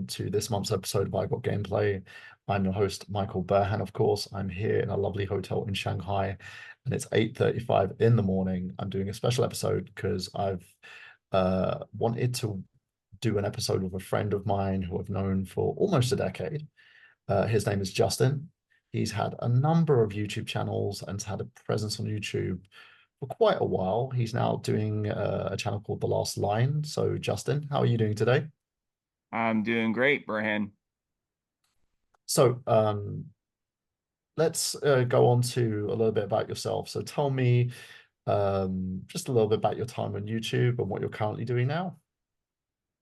welcome to this month's episode of I Got Gameplay. I'm your host, Michael Burhan, of course. I'm here in a lovely hotel in Shanghai, and it's 8:35 in the morning. I'm doing a special episode because I've wanted to do an episode with a friend of mine who I've known for almost a decade. His name is Justin. He's had a number of YouTube channels and has had a presence on YouTube for quite a while. He's now doing a channel called The Last Line. So, Justin, how are you doing today? I'm doing great, Burhan. So, let's go on to a little bit about yourself. So, tell me just a little bit about your time on YouTube and what you're currently doing now.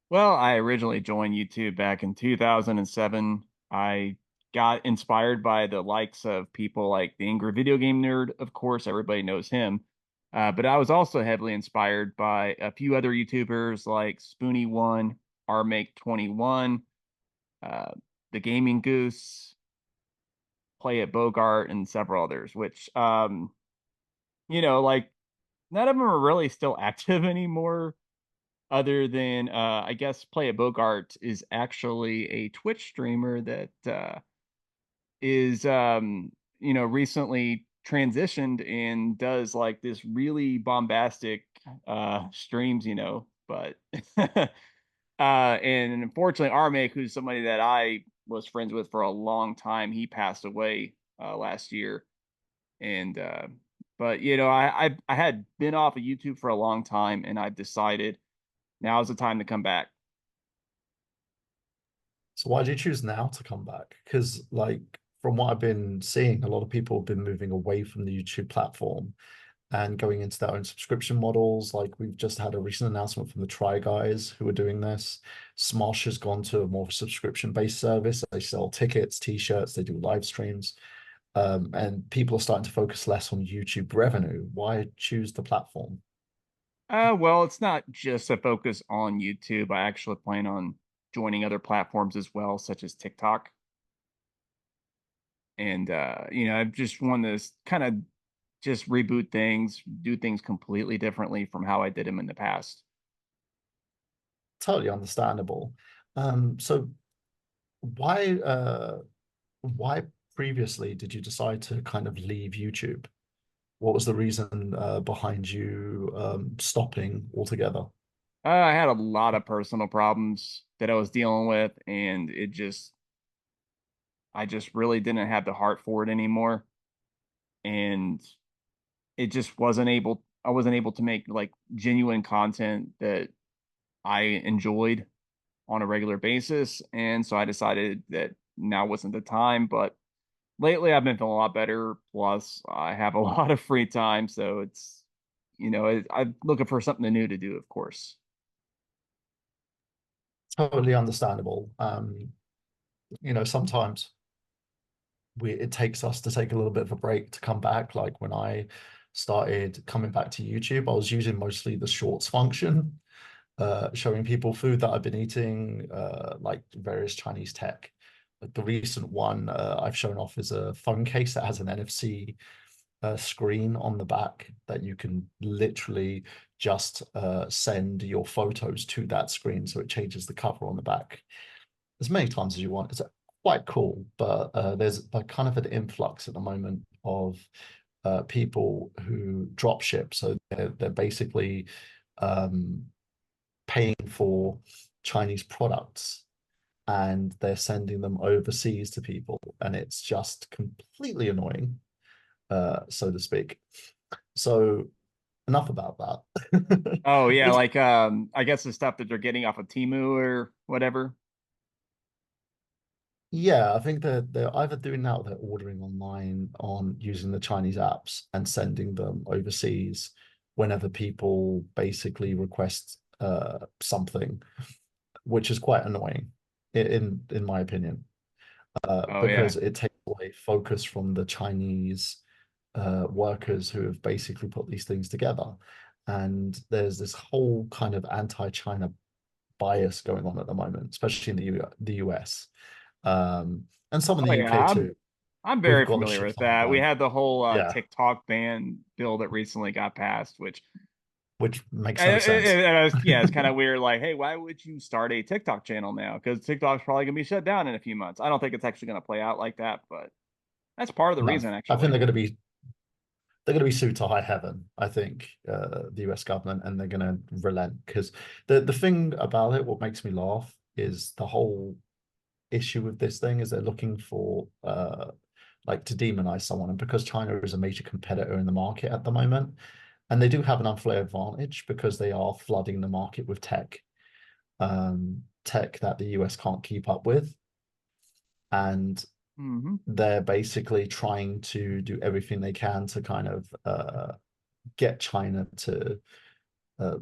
Well, I originally joined YouTube back in 2007. I got inspired by the likes of people like the Angry Video Game Nerd, of course, everybody knows him. But I was also heavily inspired by a few other YouTubers like Spoonie1, rmake21, uh, the Gaming Goose, Play It Bogart, and several others, which like none of them are really still active anymore other than I guess Play It Bogart is actually a Twitch streamer that is recently transitioned and does like this really bombastic streams, but and unfortunately Armake, who's somebody that I was friends with for a long time, he passed away last year. And but I had been off of YouTube for a long time, and I decided now's the time to come back. So, why did you choose now to come back? Because, like, from what I've been seeing, a lot of people have been moving away from the YouTube platform and going into their own subscription models. Like we've just had a recent announcement from the Try Guys who are doing this. Smosh has gone to a more subscription-based service. They sell tickets, t-shirts, they do live streams. And people are starting to focus less on YouTube revenue. Why choose the platform? Well, it's not just a focus on YouTube. I actually plan on joining other platforms as well, such as TikTok. And I just want to kind of just reboot things, do things completely differently from how I did them in the past. Totally understandable. So why previously did you decide to kind of leave YouTube? What was the reason behind you stopping altogether? I had a lot of personal problems that I was dealing with, and I just really didn't have the heart for it anymore. And it just I wasn't able to make like genuine content that I enjoyed on a regular basis. And so I decided that now wasn't the time. But lately I've been feeling a lot better. Plus, I have a lot of free time. So I'm looking for something new to do, of course. Totally understandable. Sometimes it takes us to take a little bit of a break to come back. Like when I started coming back to YouTube, I was using mostly the shorts function, showing people food that I've been eating, like various Chinese tech. Like the recent one I've shown off is a phone case that has an NFC screen on the back that you can literally just send your photos to that screen, so it changes the cover on the back as many times as you want. It's quite cool, but there's like kind of an influx at the moment of people who drop ship. So they're basically um, paying for Chinese products and they're sending them overseas to people, and it's just completely annoying, so to speak. So enough about that. Oh yeah, It's like I guess the stuff that they're getting off of Timu or whatever. Yeah, I think they're either doing that or they're ordering online on using the Chinese apps and sending them overseas whenever people basically request something, which is quite annoying in my opinion, Oh yeah. because it takes away focus from the Chinese workers who have basically put these things together. And there's this whole kind of anti-China bias going on at the moment, especially in the US, and some in Oh the yeah. UK too, I'm who've very got the familiar shit with on that. We ban. had the whole Yeah, TikTok ban bill that recently got passed, which which makes no sense. Yeah, it's kind of weird. Like, hey, why would you start a TikTok channel now? Because TikTok's probably gonna be shut down in a few months. I don't think it's actually gonna play out like that, but that's part of the No, reason, I think actually. they're going to be sued to high heaven. I think the U.S. government, and they're going to relent because the thing about it, what makes me laugh is the whole issue with this thing is they're looking for like to demonize someone, and because China is a major competitor in the market at the moment, and they do have an unfair advantage because they are flooding the market with tech that the US can't keep up with, and Hmm. they're basically trying to do everything they can to kind of get China to uh,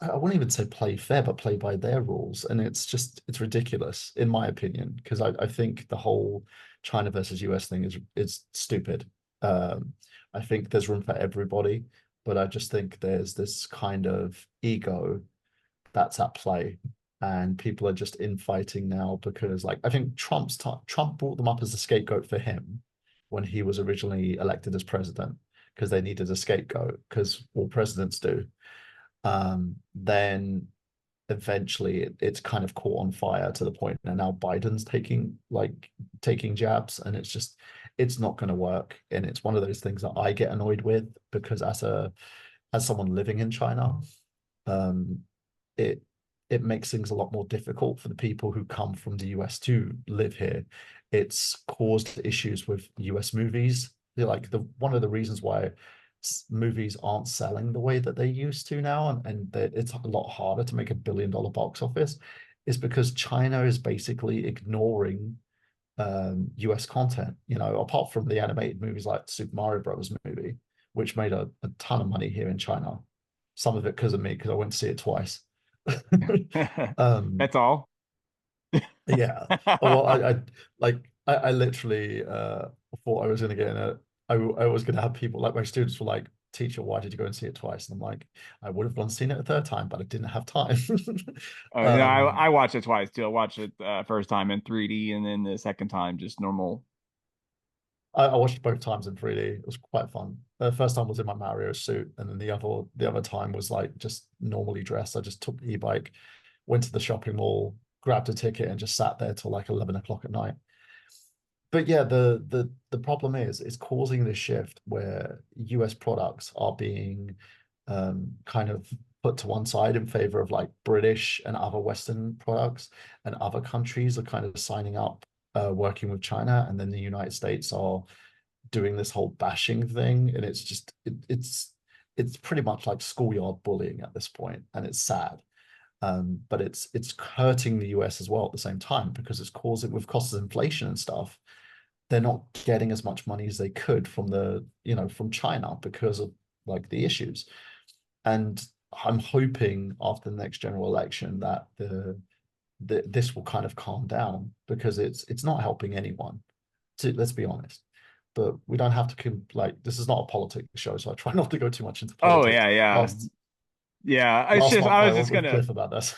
I wouldn't even say play fair, but play by their rules. And it's ridiculous, in my opinion, because I think the whole China versus US thing is stupid. Um, I think there's room for everybody, but I just think there's this kind of ego that's at play. And people are just infighting now because, like, I think Trump brought them up as a scapegoat for him when he was originally elected as president because they needed a scapegoat because all presidents do. Then eventually it's kind of caught on fire to the point and now Biden's taking jabs, and it's not going to work, and it's one of those things that I get annoyed with because as someone living in China, um, it it makes things a lot more difficult for the people who come from the US to live here. It's caused issues with US movies. Like the one of the reasons why movies aren't selling the way that they used to now, and that it's a lot harder to make $1 billion box office, is because China is basically ignoring US content. Apart from the animated movies like Super Mario Brothers movie, which made a ton of money here in China. Some of it because of me, because I went to see it twice. um, That's all. yeah. Well, I literally thought I was gonna get in it. I was gonna have people like my students were like, teacher, why did you go and see it twice? And I'm like, I would have gone and seen it a third time, but I didn't have time. Oh, um I watched it twice too. I watched it first time in 3D and then the second time just normal. I watched it both times in 3D. It was quite fun. The first time was in my Mario suit, and then the other time was like just normally dressed. I just took the e-bike, went to the shopping mall, grabbed a ticket, and just sat there till like 11 o'clock at night. But yeah, the problem is it's causing this shift where US products are being kind of put to one side in favor of like British and other Western products, and other countries are kind of signing up, working with China, and then the United States are doing this whole bashing thing, and it's pretty much like schoolyard bullying at this point, and it's sad. But it's hurting the US as well at the same time because it's causing with costs of inflation and stuff. They're not getting as much money as they could from China because of like the issues. And I'm hoping after the next general election that this will kind of calm down because it's not helping anyone. Let's be honest. But we don't have to like this is not a politics show, so I try not to go too much into Oh politics. yeah, yeah. Last Yeah. It's last just month I I was went just with gonna Cliff about this.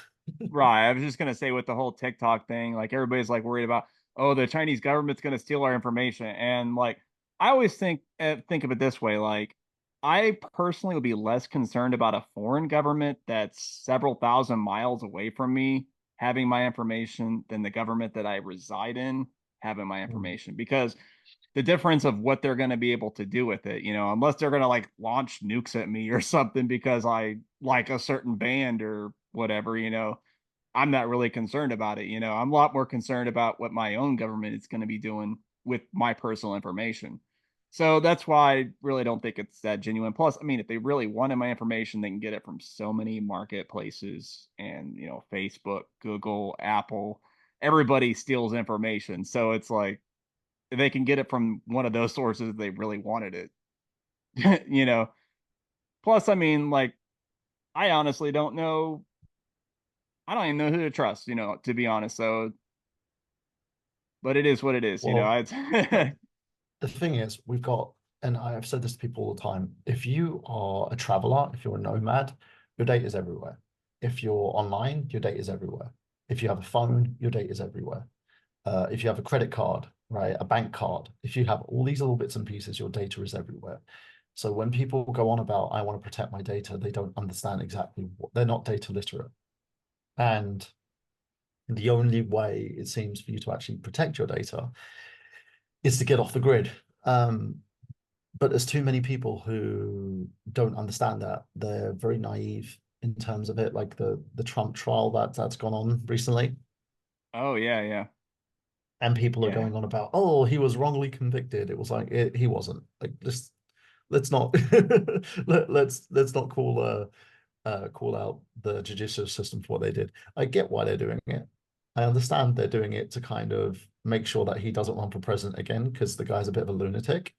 right. I was just gonna say with the whole TikTok thing, like everybody's like worried about, oh, the Chinese government's gonna steal our information. And like I always think of it this way, like I personally would be less concerned about a foreign government that's several thousand miles away from me having my information than the government that I reside in having my Mm. information. Because the difference of what they're going to be able to do with it, unless they're going to like launch nukes at me or something because I like a certain band or whatever, I'm not really concerned about it. I'm a lot more concerned about what my own government is going to be doing with my personal information. So that's why I really don't think it's that genuine. Plus, I mean, if they really wanted my information, they can get it from so many marketplaces and, Facebook, Google, Apple, everybody steals information. So it's like they can get it from one of those sources if they really wanted it. Plus, I mean, like, I honestly don't know. I don't even know who to trust, to be honest. So, but it is what it is, Well, It's the, the thing is, we've got, and I have said this to people all the time, if you are a traveler, if you're a nomad, your data is everywhere. If you're online, your data is everywhere. If you have a phone, your data is everywhere. If you have a credit card, right, a bank card, if you have all these little bits and pieces, your data is everywhere. So when people go on about I want to protect my data, they don't understand exactly what they're not data literate. And the only way it seems for you to actually protect your data is to get off the grid. But there's too many people who don't understand that. They're very naive in terms of it, like the Trump trial that's gone on recently. Oh yeah, yeah, And people are yeah. going on about, oh, he was wrongly convicted. It was like he wasn't. Like just let's not let's not call out the judicial system for what they did. I get why they're doing it. I understand they're doing it to kind of make sure that he doesn't run for president again because the guy's a bit of a lunatic.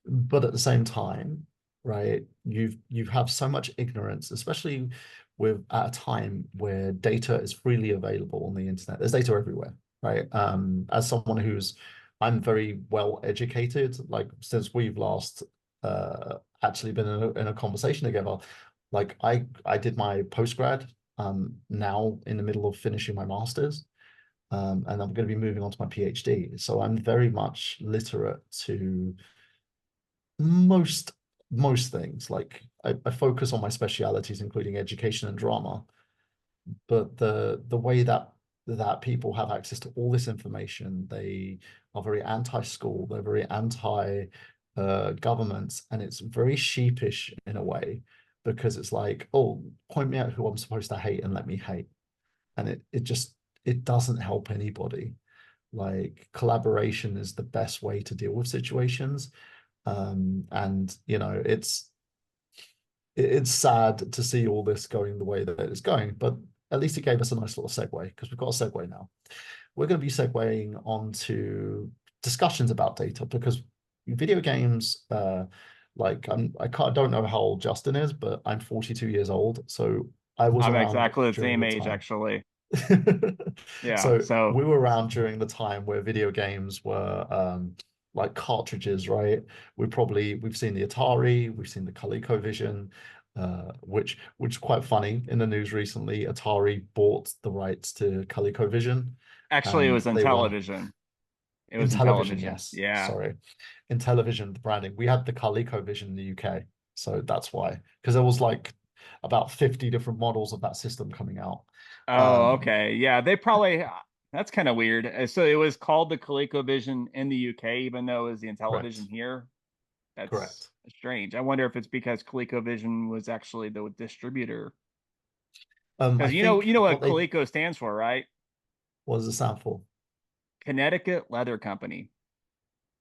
But at the same time, right, you have so much ignorance, especially with at a time where data is freely available on the internet. There's data everywhere, right? As someone who's I'm very well educated, like since we've last actually been in a conversation together, like I did my postgrad now in the middle of finishing my master's. And I'm going to be moving on to my PhD. So I'm very much literate to most most things. Like I focus on my specialities, including education and drama. But the way that people have access to all this information, they are very anti-school, they're very anti government, and it's very sheepish in a way because it's like, oh, point me out who I'm supposed to hate and let me hate. And it just it doesn't help anybody. Like collaboration is the best way to deal with situations. And you know, it's sad to see all this going the way that it's going, but at least it gave us a nice little segue because we've got a segue now. We're going to be segueing onto discussions about data because video games, I can't don't know how old Justin is, but I'm 42 years old, so I was I'm around exactly the during same the age time. actually. Yeah. So So we were around during the time where video games were like cartridges, right? We've seen the Atari, we've seen the ColecoVision, which is quite funny in the news recently. Atari bought the rights to ColecoVision, actually, it and was on they were television. It in was in television. television. Yes, Yeah. sorry, in television the branding. We had the ColecoVision in the UK, so that's why because there was like about 50 different models of that system coming out. Oh, Um, okay. Yeah, they probably that's kind of weird. So it was called the ColecoVision in the UK, even though it was the Intellivision correct, here. That's correct. strange. I wonder if it's because ColecoVision was actually the distributor. I Because think you know what what they Coleco stands for, right? was the sample. Connecticut Leather Company.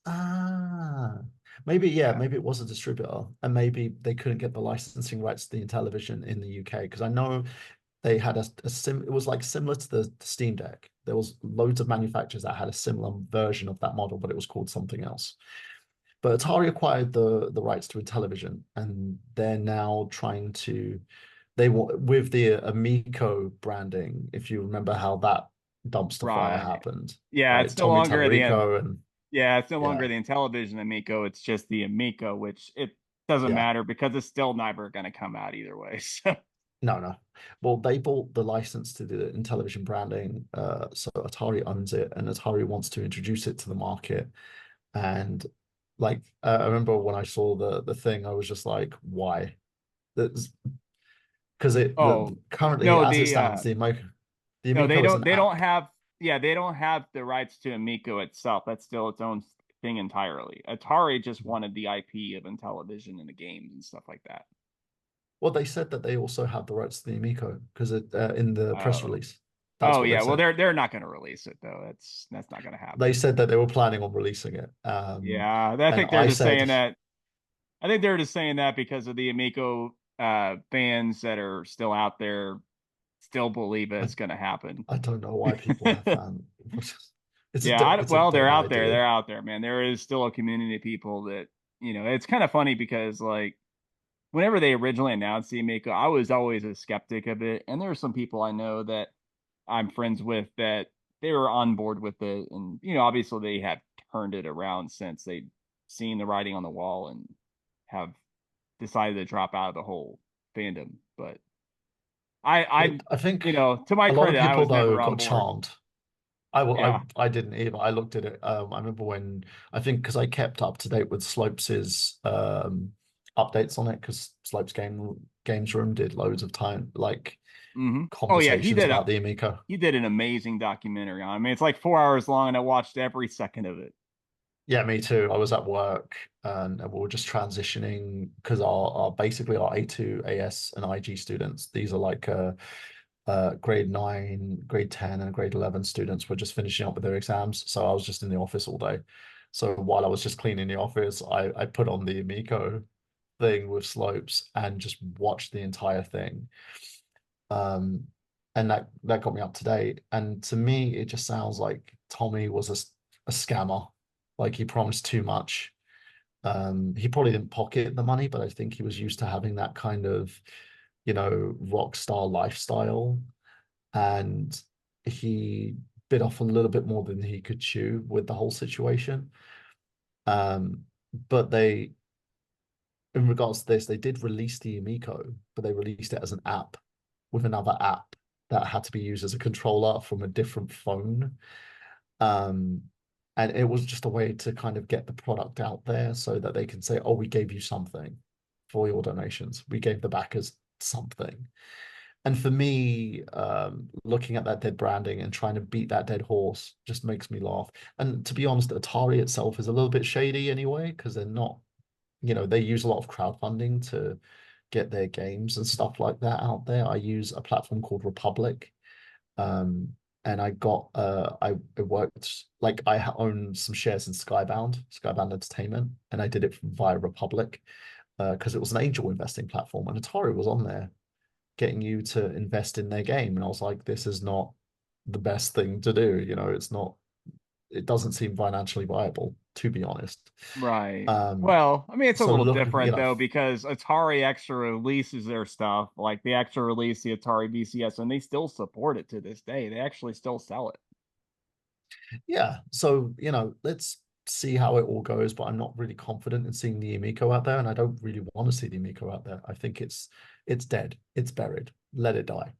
Ah, maybe yeah, Yeah. maybe it was a distributor, and maybe they couldn't get the licensing rights to the Intellivision in the UK because I know they had a sim. It was like similar to the Steam Deck. There was loads of manufacturers that had a similar version of that model, but it was called something else. But Atari acquired the rights to Intellivision, and they're now trying to they want with the Amico branding. If you remember how that dumpster fire Right. happened, Yeah, right? it's no Tommy longer the Tallarico and yeah, it's no longer yeah, the Intellivision Amico. It's just the Amico, which it doesn't yeah. matter because it's still never going to come out either way. So, No, no. Well, they bought the license to the Intellivision branding, so Atari owns it, and Atari wants to introduce it to the market. And like, I remember when I saw the thing, I was just like, why? That's because oh, currently no, as it stands, the no, Amico is an they don't app. have yeah, they don't have the rights to Amico itself. That's still its own thing entirely. Atari just wanted the IP of Intellivision in the games and stuff like that. Well, they said that they also have the rights to the Amico because in the press Oh. release, that's Oh what they yeah, well said. they're not going to release it though. That's not going to They happen. said that they were planning on releasing it. Yeah, I And think they're I just said, saying that. I think they're just saying that because of the Amico fans that are still out there, still believe I, it's going to happen. I don't know why people have fan. Yeah, It's a well, they're dead out there. idea. They're out there, man. There is still a community of people that It's kind of funny because like whenever they originally announced the Amico, I was always a skeptic of it, and there are some people I know that I'm friends with that they were on board with it, and obviously they have turned it around since they've seen the writing on the wall and have decided to drop out of the whole fandom. But I, I think to my a lot of credit, I people was though never on got board. charmed. I will. Yeah. I didn't either. I looked at it. I remember when I think because I kept up to date with Slopes's. updates on it because Games Room did loads of time like Hmm. Oh yeah, conversations about the Amico. he did an amazing documentary on. I mean, it's like 4 hours long, and I watched every second of it. Yeah, me too. I was at work and we were just transitioning because our basically our A2, AS, and IG students, these are like grade 9, grade 10, and grade 11 students were just finishing up with their exams. So I was just in the office all day. So while I was just cleaning the office, I put on the Amico thing with slopes and just watched the entire thing. Um, and that got me up to date. And to me, it just sounds like Tommy was a scammer. Like he promised too much. He probably didn't pocket the money, but I think he was used to having that kind of, rock star lifestyle. And he bit off a little bit more than he could chew with the whole situation. But in regards to this, they did release the Amico, but they released it as an app with another app that had to be used as a controller from a different phone. Um, and it was just a way to kind of get the product out there so that they can say, oh, we gave you something for your donations. We gave the backers something. And for me, looking at that dead branding and trying to beat that dead horse just makes me laugh. And to be honest, Atari itself is a little bit shady anyway, because they're not, they use a lot of crowdfunding to get their games and stuff like that out there. I use a platform called Republic. Um, and I worked like own some shares in Skybound Entertainment, and I did it via Republic because it was an angel investing platform, and Atari was on there getting you to invest in their game. And I was like, this is not the best thing to do. It doesn't seem financially viable, to be honest. Right. Um, Well, I mean, it's a so little look, different though because Atari extra releases their stuff, like the extra release, the Atari VCS, and they still support it to this day. They actually still sell it. yeah. So, let's see how it all goes, but I'm not really confident in seeing the Amico out there, and I don't really want to see the Amico out there. I think it's dead, it's buried, let it die.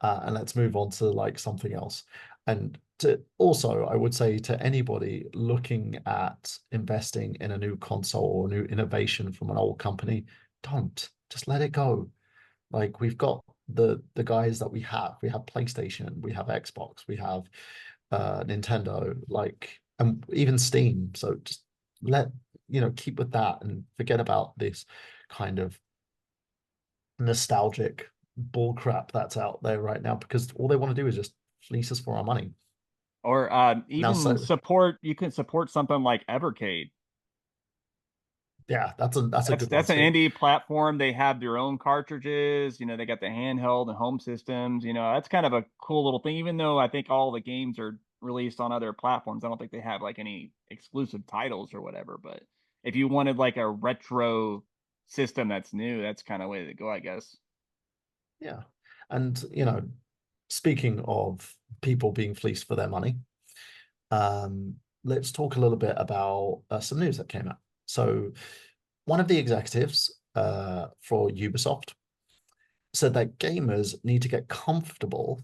And let's move on to like something else. And to also, I would say to anybody looking at investing in a new console or new innovation from an old company, don't just let it go. Like we've got the guys that we have. We have PlayStation, we have Xbox, we have Nintendo, like and even Steam. So just let keep with that and forget about this kind of nostalgic bull crap that's out there right now because all they want to do is just fleece us for our money. Or Now, even so support, you can support something like Evercade. yeah, that's a good one That's an too. indie platform. They have their own cartridges. They got the handheld and home systems. That's kind of a cool little thing. Even though I think all the games are released on other platforms, I don't think they have like any exclusive titles or whatever. But if you wanted like a retro system that's new, that's kind of way to go, I guess. Yeah. And speaking of people being fleeced for their money, let's talk a little bit about some news that came out. So, one of the executives for Ubisoft said that gamers need to get comfortable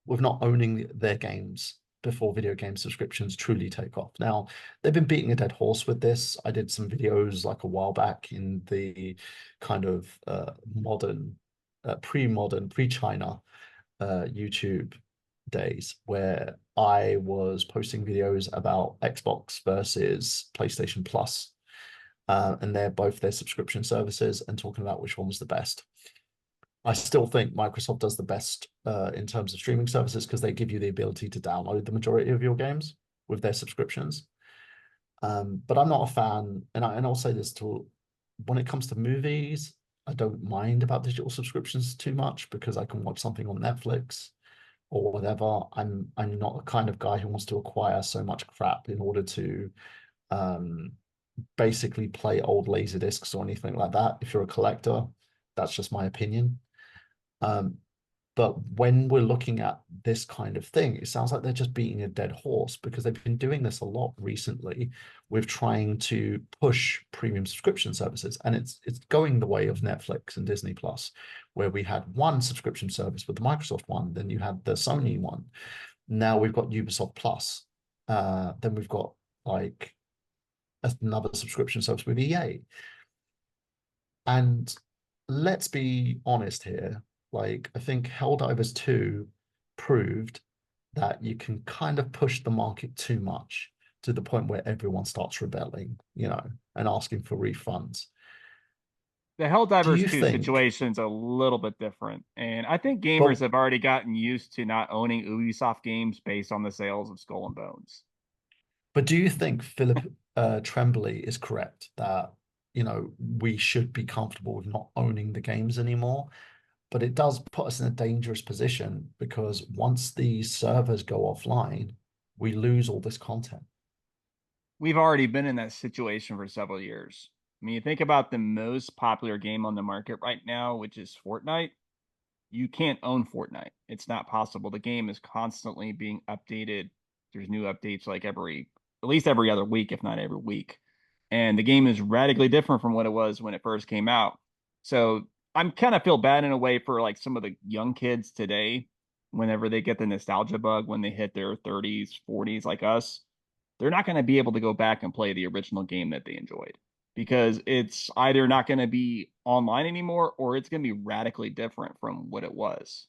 with not owning their games before video game subscriptions truly take off. Now, they've been beating a dead horse with this. I did some videos like a while back in the kind of pre-modern, pre-China YouTube days where I was posting videos about Xbox versus PlayStation Plus, and they're both their subscription services and talking about which one was the best. I still think Microsoft does the best in terms of streaming services because they give you the ability to download the majority of your games with their subscriptions. But I'm not a fan, and I'll say this too, when it comes to movies, I don't mind about digital subscriptions too much because I can watch something on Netflix or whatever. I'm not the kind of guy who wants to acquire so much crap in order to um, basically play old laser discs or anything like that. If you're a collector, that's just my opinion. Um, but when we're looking at this kind of thing, it sounds like they're just beating a dead horse because they've been doing this a lot recently with trying to push premium subscription services. And it's going the way of Netflix and Disney Plus, where we had one subscription service with the Microsoft one, then you had the Sony one. Now we've got Ubisoft Plus. Then we've got like another subscription service with EA. And let's be honest here. Like, I think Helldivers 2 proved that you can kind of push the market too much to the point where everyone starts rebelling, and asking for refunds. The Do Helldivers you 2 think, situation's a little bit different. And I think but gamers have already gotten used to not owning Ubisoft games based on the sales of Skull and Bones. do you think Philip Tremblay is correct that, we should be comfortable with not owning the games anymore? But it does put us in a dangerous position because once these servers go offline, we lose all this content. We've already been in that situation for several years. I mean, you think about the most popular game on the market right now, which is Fortnite. You can't own Fortnite. It's not possible. The game is constantly being updated. There's new updates like at least every other week, if not every week. And the game is radically different from what it was when it first came out. So I'm kind of feel bad in a way for like some of the young kids today, whenever they get the nostalgia bug when they hit their 30s, 40s, like us, they're not going to be able to go back and play the original game that they enjoyed because it's either not going to be online anymore or it's going to be radically different from what it was.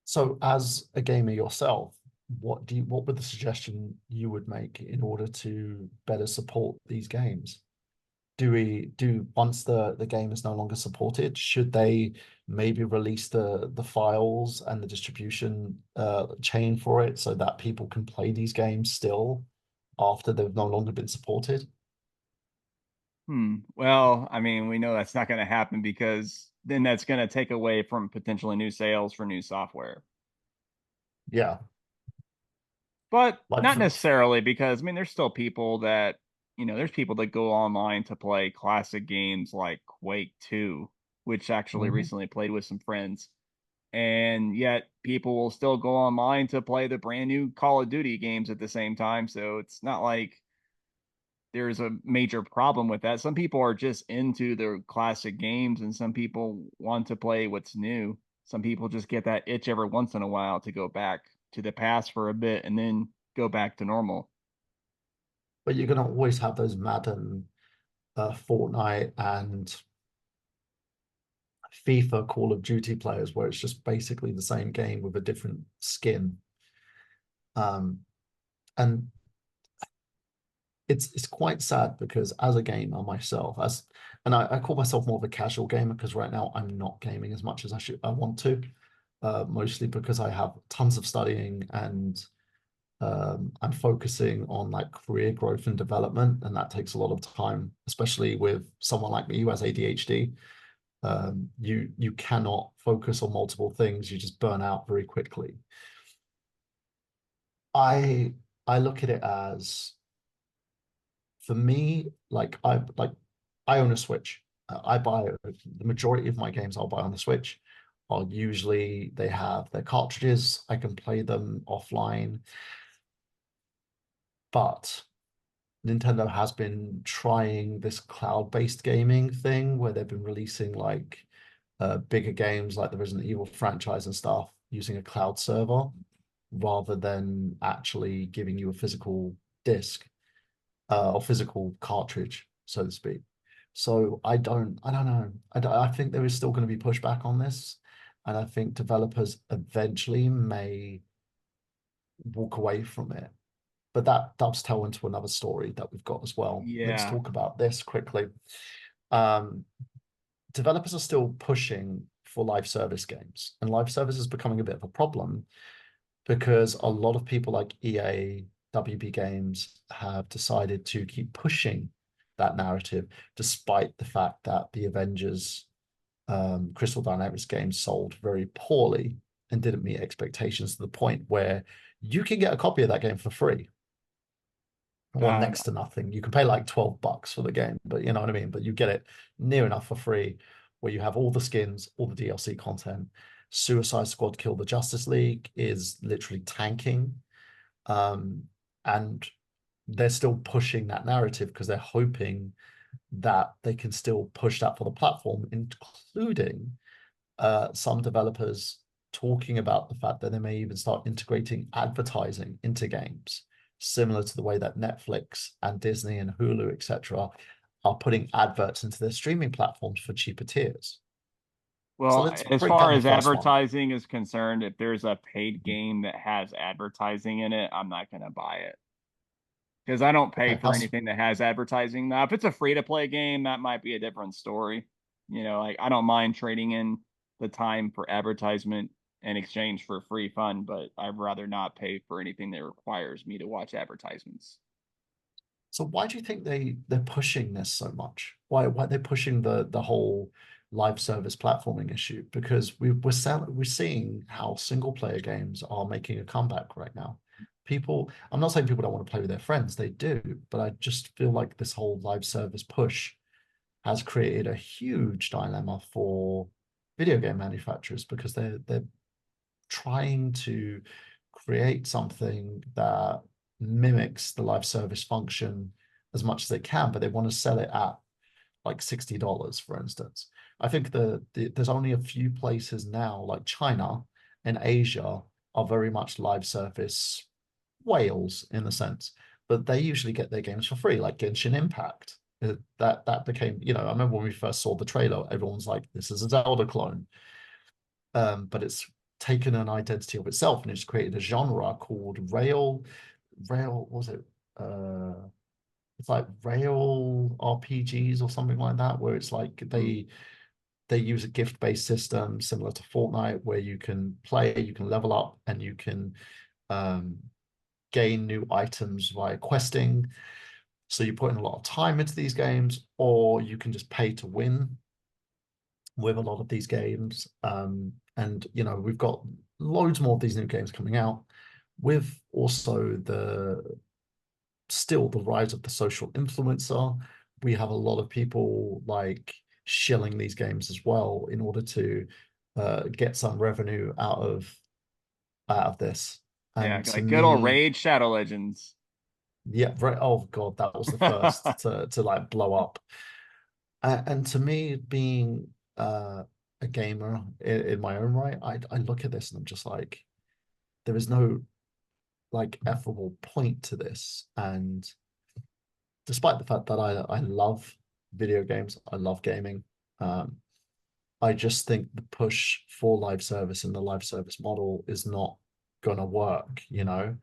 So, as a gamer yourself, what would the suggestion you would make in order to better support these games? Do we do once the game is no longer supported, should they maybe release the files and the distribution chain for it so that people can play these games still after they've no longer been supported? Well, I mean, we know that's not going to happen because then that's going to take away from potentially new sales for new software. Yeah, But like not necessarily because I mean, there's still people that, there's people that go online to play classic games like Quake 2, which actually mhm. recently played with some friends. And yet people will still go online to play the brand new Call of Duty games at the same time. So it's not like there's a major problem with that. Some people are just into their classic games, and some people want to play what's new. Some people just get that itch every once in a while to go back to the past for a bit and then go back to normal. But you're gonna always have those Madden, Fortnite, and FIFA Call of Duty players where it's just basically the same game with a different skin. Um, and it's quite sad because as a gamer myself, I call myself more of a casual gamer because right now I'm not gaming as much as I want to, mostly because I have tons of studying and I'm focusing on like career growth and development, and that takes a lot of time, especially with someone like me who has ADHD. You cannot focus on multiple things; you just burn out very quickly. I I look at it as for me, I own a Switch. I buy the majority of my games I'll buy on the Switch. Are usually they have their cartridges. I can play them offline, but Nintendo has been trying this cloud-based gaming thing where they've been releasing like bigger games like the Resident Evil franchise and stuff using a cloud server rather than actually giving you a physical disc or physical cartridge, so to speak. So I don't know. I think there is still going to be pushback on this, and I think developers eventually may walk away from it. But that does tell into another story that we've got as well. Let's Yeah. talk about this quickly. Um, Developers are still pushing for live service games, and live service is becoming a bit of a problem because a lot of people like EA, WB Games have decided to keep pushing that narrative, despite the fact that the Avengers Crystal Dynamics game sold very poorly and didn't meet expectations to the point where you can get a copy of that game for free or Uh, next to nothing. You can pay like $12 for the game, but you know what I mean? But you get it near enough for free where you have all the skins, all the DLC content. Suicide Squad Kill the Justice League is literally tanking. Um, and they're still pushing that narrative because they're hoping that they can still push that for the platform, including some developers talking about the fact that they may even start integrating advertising into games, similar to the way that Netflix and Disney and Hulu, etc., are putting adverts into their streaming platforms for cheaper tiers. So Well, let's as break far down the as first one. advertising is concerned, if there's a paid game that has advertising in it, I'm not going to buy it because I don't pay Okay, for that's anything that has advertising. Now, if it's a free to play game, that might be a different story. Like I don't mind trading in the time for advertisement in exchange for free fun, but I'd rather not pay for anything that requires me to watch advertisements. so why do you think they're pushing this so much? Why they're pushing the whole live service platforming issue? Because we're seeing how single player games are making a comeback right now. People, I'm not saying people don't want to play with their friends, they do, but I just feel like this whole live service push has created a huge dilemma for video game manufacturers because they're trying to create something that mimics the live service function as much as they can, but they want to sell it at like $60, for instance. I think there's only a few places now, like China and Asia, are very much live service whales in the sense, but they usually get their games for free, like Genshin Impact. That became, I remember when we first saw the trailer, everyone's like, "This is a Zelda clone," but it's taken an identity of itself and it's created a genre called rail. What was it? It's like rail RPGs or something like that, where it's like Hmm. they use a gift-based system similar to Fortnite, where you can play, you can level up, and you can um, gain new items via questing. So you put in a lot of time into these games, or you can just pay to win with a lot of these games. And we've got loads more of these new games coming out, with also the rise of the social influencer. We have a lot of people like shilling these games as well in order to get some revenue out of this. Yeah, And to like good old me, Raid Shadow Legends. yeah, right. Oh God, that was the first to like blow up. And to me, being a gamer in my own right, I look at this and I'm just like, there is no like effable point to this. And despite the fact that I love video games, I love gaming, um, I just think the push for live service and the live service model is not gonna work, you know?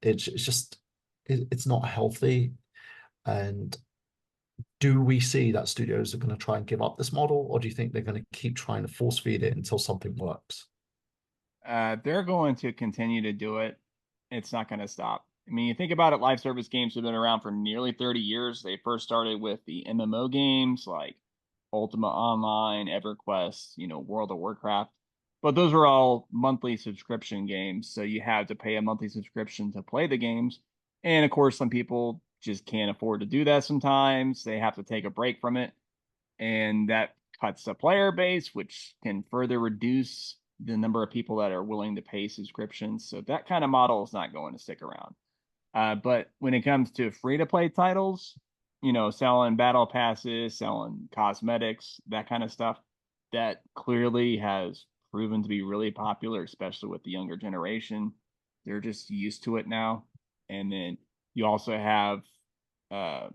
It's just it's not healthy. And do we see that studios are going to try and give up this model, or do you think they're going to keep trying to force feed it until something works? They're going to continue to do it. It's not going to stop. I mean, you think about it, live service games have been around for nearly 30 years. They first started with the MMO games like Ultima Online, EverQuest, World of Warcraft. But those were all monthly subscription games. So you had to pay a monthly subscription to play the games. And of course, some people just can't afford to do that sometimes. They have to take a break from it, and that cuts the player base, which can further reduce the number of people that are willing to pay subscriptions. So that kind of model is not going to stick around. But when it comes to free to play titles, selling battle passes, selling cosmetics, that kind of stuff, that clearly has proven to be really popular, especially with the younger generation. They're just used to it now. And then you also have uh,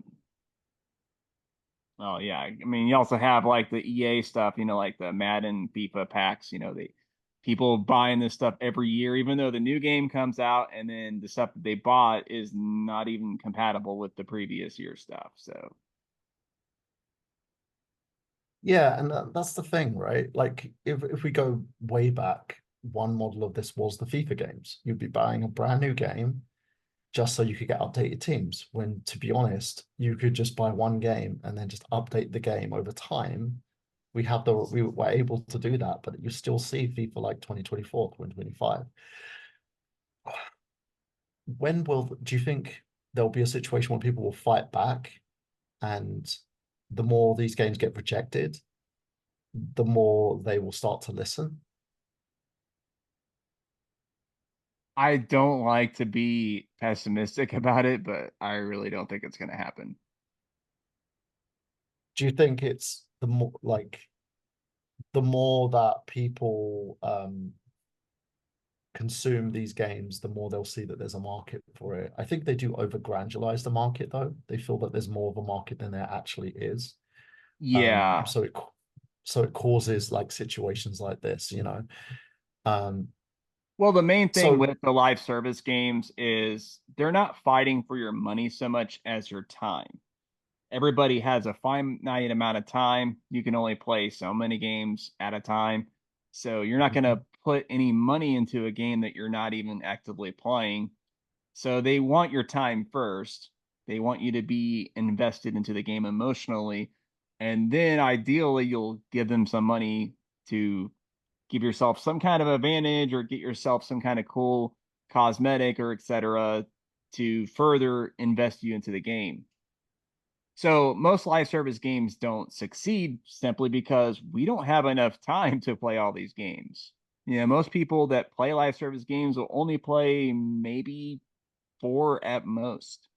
oh yeah, I mean you also have like the EA stuff, like the Madden, FIFA packs. They people buying this stuff every year, even though the new game comes out, and then the stuff that they bought is not even compatible with the previous year stuff. So Yeah, and that's the thing, right? Like if we go way back, one model of this was the FIFA games. You'd be buying a brand new game just so you could get updated teams. When, to be honest, you could just buy one game and then just update the game over time. We were able to do that, but you still see FIFA like 2024, 2025. Do you think there'll be a situation where people will fight back, and the more these games get rejected, the more they will start to listen? I don't like to be pessimistic about it, but I really don't think it's going to happen. Do you think it's the more that people consume these games, the more they'll see that there's a market for it. I think they do over-granularize the market though. They feel that there's more of a market than there actually is. Yeah. So it causes like situations like this, you know. Um, Well, the main thing so with the live service games is they're not fighting for your money so much as your time. Everybody has a finite amount of time. You can only play so many games at a time. So you're not going to put any money into a game that you're not even actively playing. So they want your time first. They want you to be invested into the game emotionally. And then ideally, you'll give them some money to give yourself some kind of advantage or get yourself some kind of cool cosmetic or etc. to further invest you into the game. So most live service games don't succeed simply because we don't have enough time to play all these games. You know, most people that play live service games will only play maybe four at most.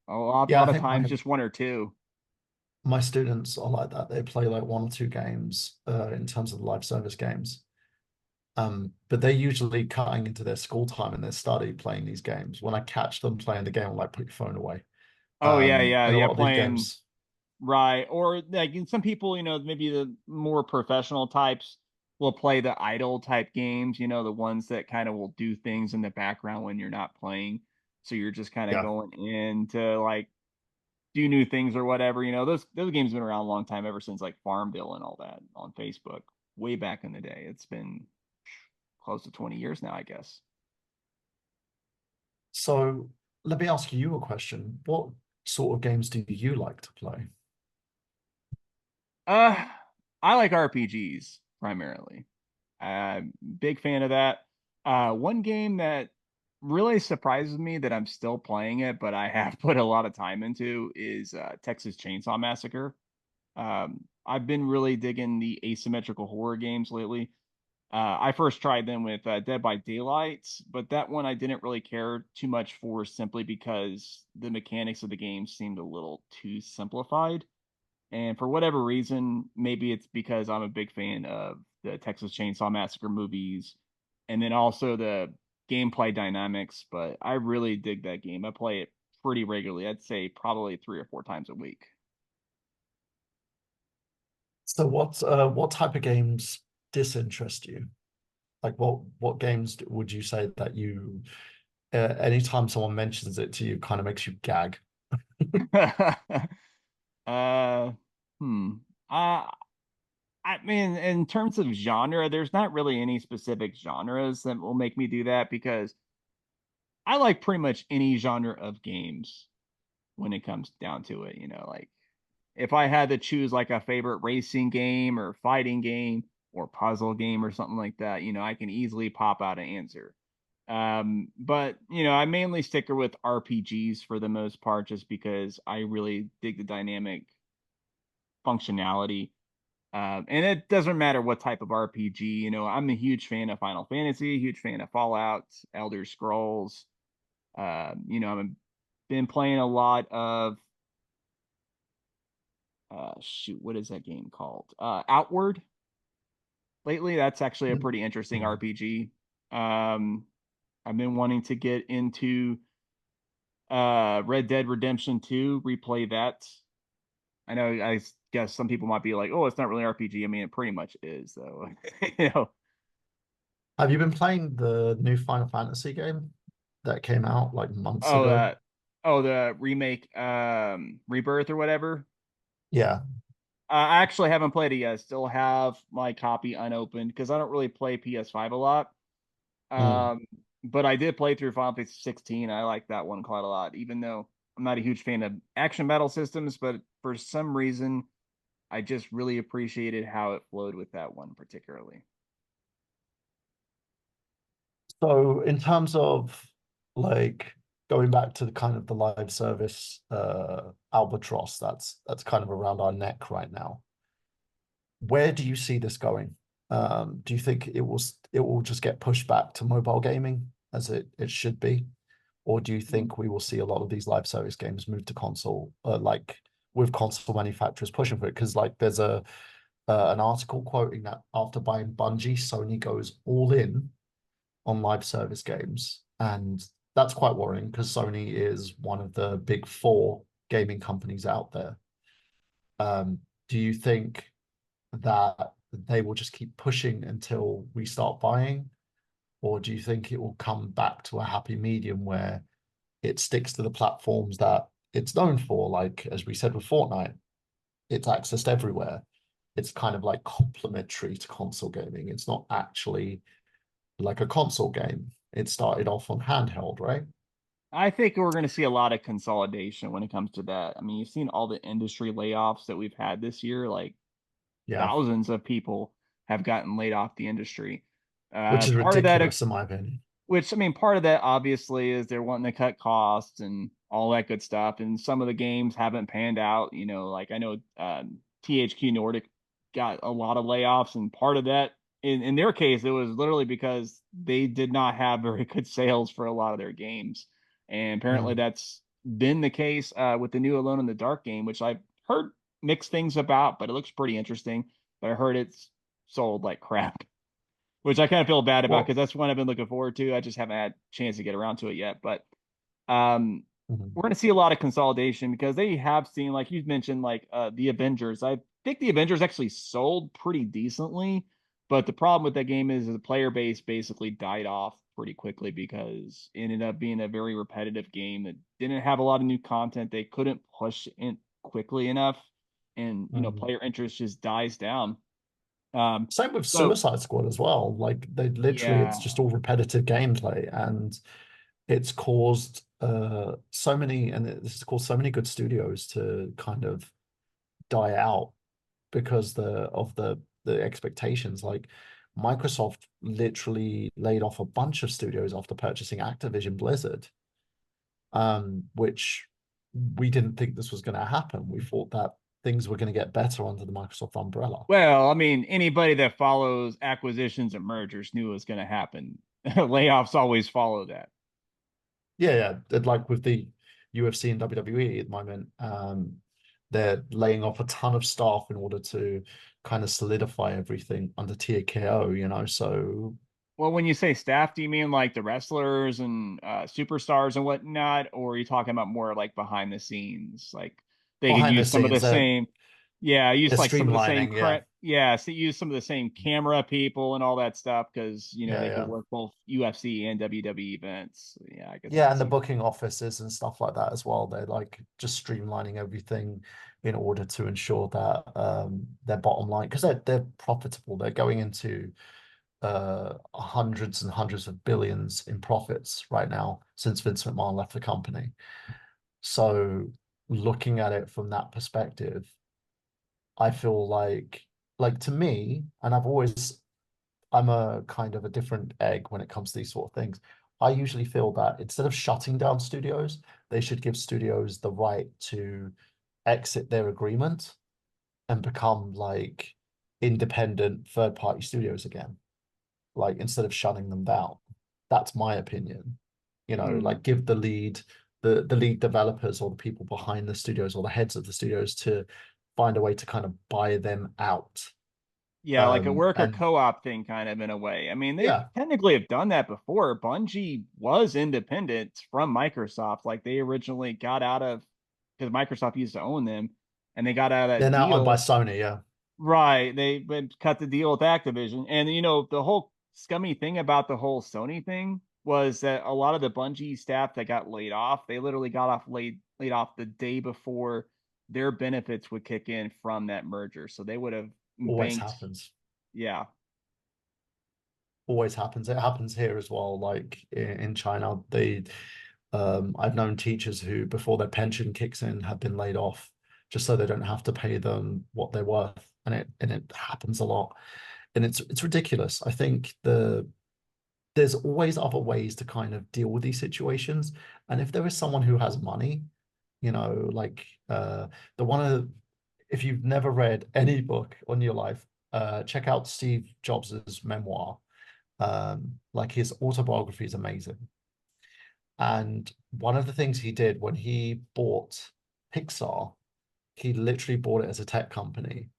A yeah, I lot of think times just one or two. my students are like that. They play like one or two games in terms of the live service games. But they're usually cutting into their school time and their study playing these games. When I catch them playing the game, I'm like, put your phone away. Oh yeah, yeah, And a yeah. lot of these Playing games, right, or like some people, you know, maybe the more professional types will play the idle type games. You know, the ones that kind of will do things in the background when you're not playing. So you're just kind of yeah. going in to like do new things or whatever. You know, those games have been around a long time, ever since like Farmville and all that on Facebook, way back in the day. It's been close to 20 years now, I guess. So let me ask you a question. What sort of games do you like to play? Uh, I like RPGs primarily. Big fan of that. One game that really surprises me that I'm still playing it, but I have put a lot of time into is Texas Chainsaw Massacre. I've been really digging the asymmetrical horror games lately. I first tried them with Dead by Daylight, but that one I didn't really care too much for simply because the mechanics of the game seemed a little too simplified. And for whatever reason, maybe it's because I'm a big fan of the Texas Chainsaw Massacre movies and then also the gameplay dynamics, but I really dig that game. I play it pretty regularly. I'd say probably 3 or 4 times a week. So what type of games disinterest you? Like what games would you say that you anytime someone mentions it to you kind of makes you gag? uh, hmm. Uh, I mean, in terms of genre, there's not really any specific genres that will make me do that because I like pretty much any genre of games when it comes down to it. You know, like if I had to choose like a favorite racing game or fighting game or puzzle game or something like that, you know, I can easily pop out an answer. But you know, I mainly stick with RPGs for the most part, just because I really dig the dynamic functionality. And it doesn't matter what type of RPG, you know, I'm a huge fan of Final Fantasy, huge fan of Fallout, Elder Scrolls. You know, I've been playing a lot of shoot, what is that game called? Outward lately. That's actually a Mm, pretty interesting mm. RPG. Um, I've been wanting to get into Red Dead Redemption 2, replay that. I know I guess some people might be like, "Oh, it's not really RPG." I mean, it pretty much is though. You know. Have you been playing the new Final Fantasy game that came out like months Oh, ago? the remake Rebirth or whatever. Yeah. I actually haven't played it yet. I still have my copy unopened because I don't really play PS5 a lot. Mm. Um, but I did play through Final Fantasy 16. I like that one quite a lot, even though I'm not a huge fan of action battle systems. But for some reason, I just really appreciated how it flowed with that one particularly. So in terms of like going back to the kind of the live service albatross that's kind of around our neck right now, where do you see this going? Do you think it will just get pushed back to mobile gaming as it should be? Or do you think we will see a lot of these live service games move to console, like with console manufacturers pushing for it? Because like there's a an article quoting that after buying Bungie, Sony goes all in on live service games. And that's quite worrying because Sony is one of the big four gaming companies out there. Do you think that they will just keep pushing until we start buying? Or do you think it will come back to a happy medium where it sticks to the platforms that it's known for? Like, as we said with Fortnite, it's accessed everywhere. It's kind of like complementary to console gaming. It's not actually like a console game. It started off on handheld, right? I think we're going to see a lot of consolidation when it comes to that. I mean, you've seen all the industry layoffs that we've had this year. Like Yeah, thousands of people have gotten laid off the industry. which is Part of that, ridiculous in my opinion. which I mean, part of that obviously is they're wanting to cut costs and all that good stuff. And some of the games haven't panned out. You know, like I know THQ Nordic got a lot of layoffs, and part of that, in their case, it was literally because they did not have very good sales for a lot of their games. And apparently, Mm, that's been the case with the new Alone in the Dark game, which I've heard mixed things about, but it looks pretty interesting. But I heard it's sold like crap, which I kind of feel bad about because well, that's one I've been looking forward to. I just haven't had a chance to get around to it yet. But um, mhm, we're going to see a lot of consolidation because they have seen, like you mentioned, like the Avengers. I think the Avengers actually sold pretty decently, but the problem with that game is the player base basically died off pretty quickly because it ended up being a very repetitive game that didn't have a lot of new content. They couldn't push it quickly enough, and mhm. player interest just dies down. Um, Same with so Suicide Squad as well. Like they literally, it's yeah. just all repetitive gameplay, and it's caused so many, and this has caused so many good studios to kind of die out because the expectations. Like Microsoft literally laid off a bunch of studios after purchasing Activision Blizzard, which we didn't think this was going to happen. We thought that things were going to get better under the Microsoft umbrella. Well, I mean, anybody that follows acquisitions and mergers knew it was going to happen. Layoffs always follow that. Yeah, like with the UFC and WWE at the moment, they're laying off a ton of staff in order to kind of solidify everything under TKO. So Well, when you say staff, do you mean like the wrestlers and superstars and whatnot, or are you talking about more like behind the scenes? Like they could behind the use some of the scenes, same, yeah, use they're like some of the same, streamlining. Yeah, yeah, so use some of the same camera people and all that stuff because yeah, they could yeah. work both UFC and WWE events. Yeah, I guess I Yeah, can and the see what booking offices and stuff like that as well. They're like just streamlining everything in order to ensure that their bottom line, because they're profitable. They're going into hundreds and hundreds of billions in profits right now since Vince McMahon left the company. So looking at it from that perspective, I feel like to me, and I'm a kind of a different egg when it comes to these sort of things. I usually feel that instead of shutting down studios, they should give studios the right to exit their agreement and become like independent third party studios again, like instead of shutting them down. That's my opinion. Hmm. Like give the lead developers or the people behind the studios or the heads of the studios to find a way to kind of buy them out. Yeah, like a worker And co-op thing, kind of in a way. I mean, they yeah, technically have done that before. Bungie was independent from Microsoft. Like they originally got out of because Microsoft used to own them, and they got out of they're that now owned by deal. Sony. Yeah. Right. They went cut the deal with Activision. And the whole scummy thing about the whole Sony thing was that a lot of the Bungie staff that got laid off, they literally got laid off the day before their benefits would kick in from that merger. So they would have Always banked, happens. yeah. Always happens. It happens here as well. Like in China, I've known teachers who, before their pension kicks in, have been laid off just so they don't have to pay them what they're worth, and it happens a lot, and it's ridiculous. I think there's always other ways to kind of deal with these situations, and if there is someone who has money, like the one of if you've never read any book on your life, check out Steve Jobs's memoir. Like his autobiography is amazing. And one of the things he did when he bought Pixar, he literally bought it as a tech company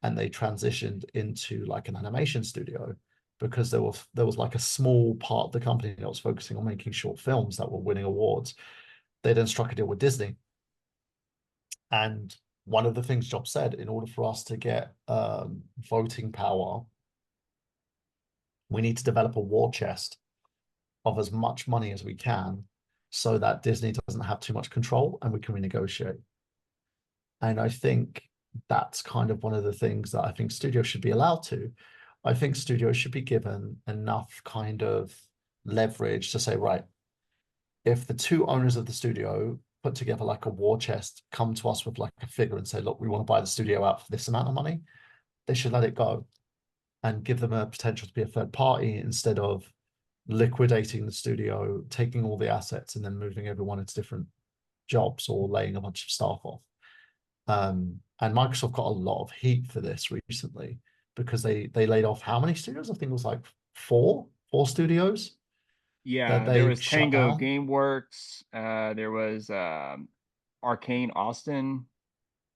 and they transitioned into like an animation studio. because there was like a small part of the company that was focusing on making short films that were winning awards. They then struck a deal with Disney. And one of the things Jobs said, in order for us to get voting power, we need to develop a war chest of as much money as we can so that Disney doesn't have too much control and we can renegotiate. And I think that's kind of one of the things that I think studios should be allowed to. I think studios should be given enough kind of leverage to say, right, if the two owners of the studio put together like a war chest, come to us with like a figure and say, look, we want to buy the studio out for this amount of money, they should let it go and give them a potential to be a third party instead of liquidating the studio, taking all the assets and then moving everyone into different jobs or laying a bunch of staff off. And Microsoft got a lot of heat for this recently because they laid off how many studios? I think it was like four studios that Yeah, there they was shut Tango down. Gameworks, there was Arcane Austin,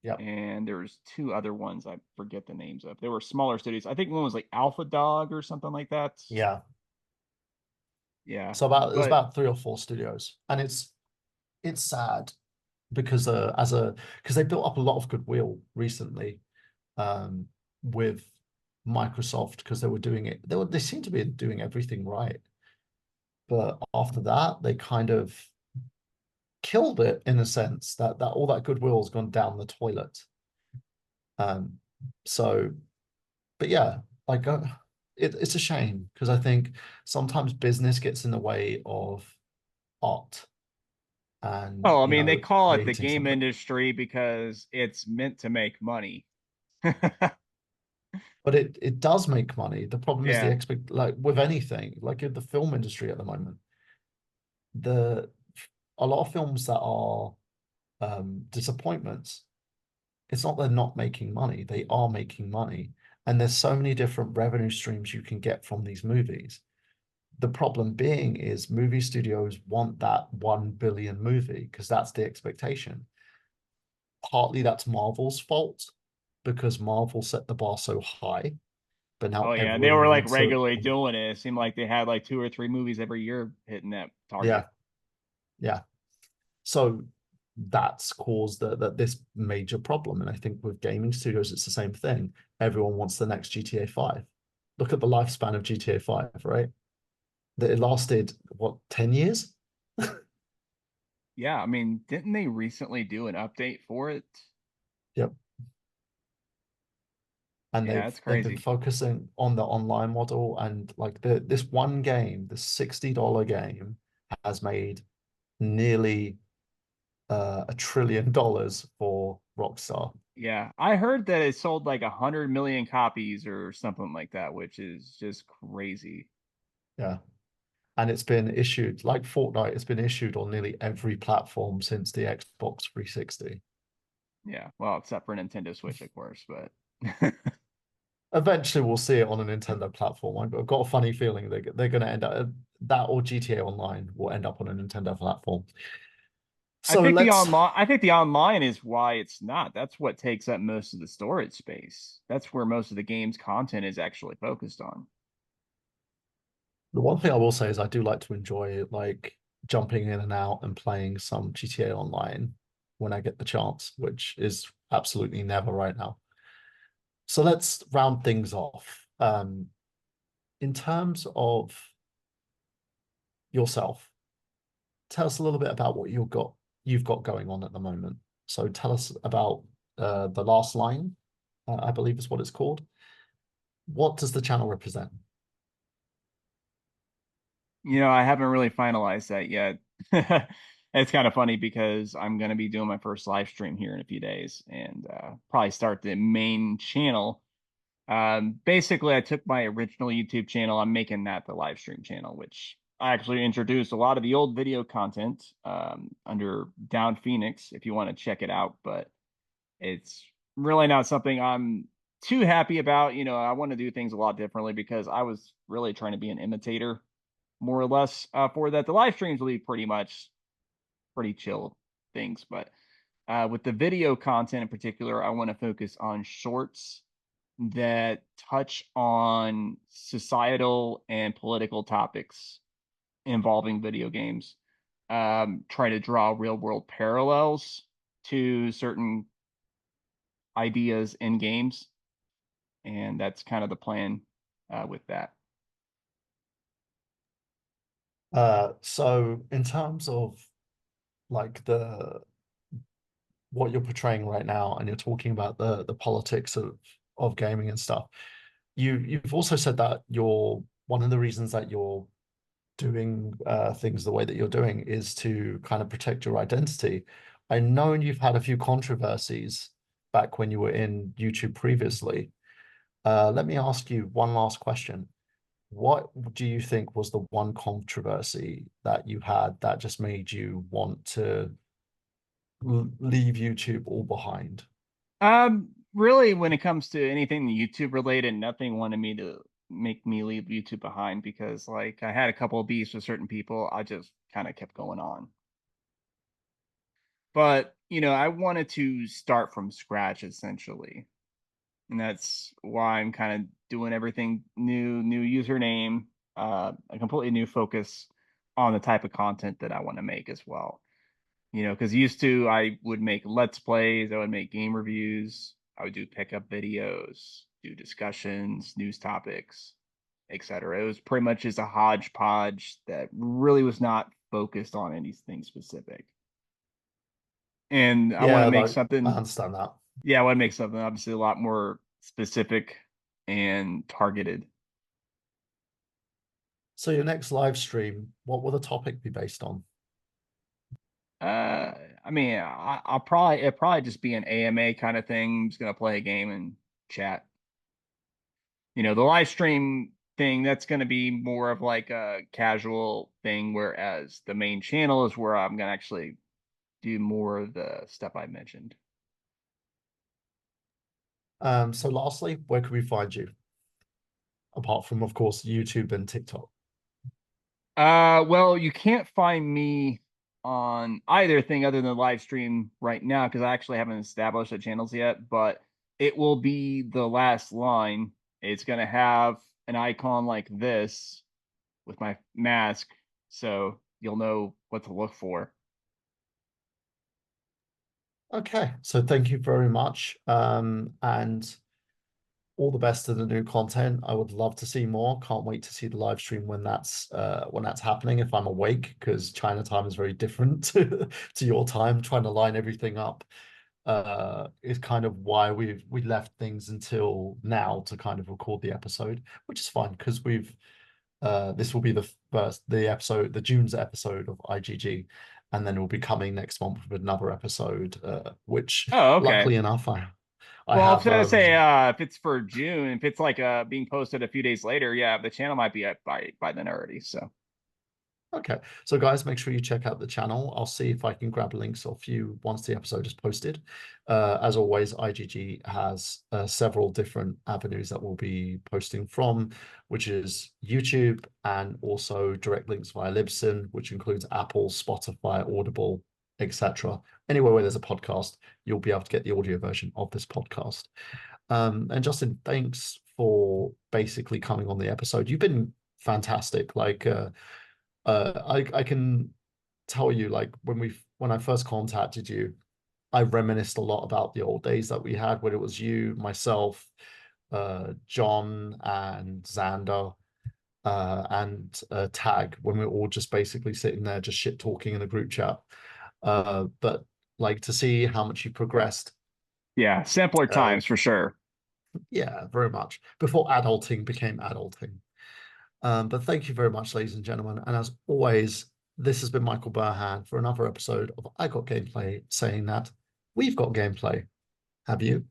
Yep. and there was two other ones I forget the names of. They were smaller studios. I think one was like Alpha Dog or something like that. Yeah. Yeah, So about there's but about three or four studios, and it's sad because because they built up a lot of goodwill recently um, with Microsoft because they were doing it. They seem to be doing everything right, but after that they kind of killed it in a sense that all that goodwill has gone down the toilet. Um, so, but yeah, like it's a shame because I think sometimes business gets in the way of art and oh, I mean, they call it the creating game something. industry because it's meant to make money. But it does make money. The problem is the Yeah. expect like with anything, like in the film industry at the moment, the a lot of films that are disappointments, it's not they're not making money, they are making money. And there's so many different revenue streams you can get from these movies. The problem being is movie studios want that 1 billion movie because that's the expectation. Partly that's Marvel's fault because Marvel set the bar so high, but now Oh yeah, they everyone were like needs to, regularly doing it. It seemed like they had like two or three movies every year hitting that yeah, target. yeah. So that's caused this major problem. And I think with gaming studios, it's the same thing. Everyone wants the next GTA 5. Look at the lifespan of GTA 5, right? That it lasted, what, 10 years? Yeah, I mean, didn't they recently do an update for it? Yep. And Yeah, they've it's they've been crazy. focusing on the online model and like this one game, the $60 game has made nearly $1 trillion for Rockstar. Yeah, I heard that it sold like 100 million copies or something like that, which is just crazy. Yeah. And it's been issued like Fortnite, it's been issued on nearly every platform since the Xbox 360. Yeah, well, except for Nintendo Switch, of course, but Eventually, we'll see it on a Nintendo platform. I've got a funny feeling they're going to end up that or GTA Online will end up on a Nintendo platform. So let's I think the online is why it's not. That's what takes up most of the storage space. That's where most of the game's content is actually focused on. The one thing I will say is I do like to enjoy like jumping in and out and playing some GTA Online when I get the chance, which is absolutely never right now. So let's round things off. In terms of yourself, tell us a little bit about what you've got going on at the moment. So tell us about the last line, I believe is what it's called. What does the channel represent? I haven't really finalized that yet. It's kind of funny because I'm going to be doing my first live stream here in a few days and probably start the main channel. Basically, I took my original YouTube channel. I'm making that the live stream channel, which I actually introduced a lot of the old video content under Down Phoenix if you want to check it out. But it's really not something I'm too happy about. I want to do things a lot differently because I was really trying to be an imitator more or less for that. The live streams will be pretty much pretty chill things, but with the video content in particular, I want to focus on shorts that touch on societal and political topics involving video games. Try to draw real world parallels to certain ideas in games, and that's kind of the plan with that. So in terms of like the what you're portraying right now, and you're talking about the politics of gaming and stuff, you've also said that you're one of the reasons that you're doing things the way that you're doing is to kind of protect your identity. I know you've had a few controversies back when you were in YouTube previously. Let me ask you one last question. What do you think was the one controversy that you had that just made you want to leave YouTube all behind? Really, when it comes to anything YouTube related, nothing wanted me to make me leave YouTube behind because, like, I had a couple of beefs with certain people. I just kind of kept going on. But, I wanted to start from scratch essentially. And that's why I'm kind of doing everything new username, a completely new focus on the type of content that I want to make as well. Because used to I would make let's plays, I would make game reviews, I would do pickup videos, do discussions, news topics, etc. It was pretty much just a hodgepodge that really was not focused on anything specific. And I want to Yeah, make like I something, understand that. yeah, I want to make something obviously a lot more specific and targeted. So your next live stream, what will the topic be based on? I mean, I'll probably it'll probably just be an AMA kind of thing. I'm just gonna play a game and chat. The live stream thing, that's going to be more of like a casual thing, whereas the main channel is where I'm going to actually do more of the stuff I mentioned. So lastly, where can we find you? Apart from, of course, YouTube and TikTok. Well, you can't find me on either thing other than live stream right now because I actually haven't established the channels yet, but it will be the last line. It's going to have an icon like this with my mask, so you'll know what to look for. Okay, so thank you very much. And all the best to the new content. I would love to see more. Can't wait to see the live stream when that's happening if I'm awake, because China time is very different to your time. Trying to line everything up is kind of why we left things until now to kind of record the episode, which is fine because we've this will be the June's episode of IGG, and then we'll be coming next month with another episode, which Oh, okay. luckily enough I Well, I was have gonna say, if it's for June, if it's like being posted a few days later, yeah, the channel might be up by then already. So, Okay, so guys, make sure you check out the channel. I'll see if I can grab links off you once the episode is posted. As always, IGG has several different avenues that we'll be posting from, which is YouTube and also direct links via Libsyn, which includes Apple, Spotify, Audible, etc. Anywhere where there's a podcast, you'll be able to get the audio version of this podcast. And Justin, thanks for basically coming on the episode. You've been fantastic. I can tell you, like when I first contacted you, I reminisced a lot about the old days that we had when it was you, myself, John, and Xander, and Tag, when we were all just basically sitting there just shit talking in a group chat. But like to see how much you progressed. yeah, simpler Uh, times for sure. yeah, very much before adulting became adulting. But thank you very much, ladies and gentlemen. And as always, this has been Michael Burhan for another episode of I Got Gameplay, saying that we've got gameplay. Have you?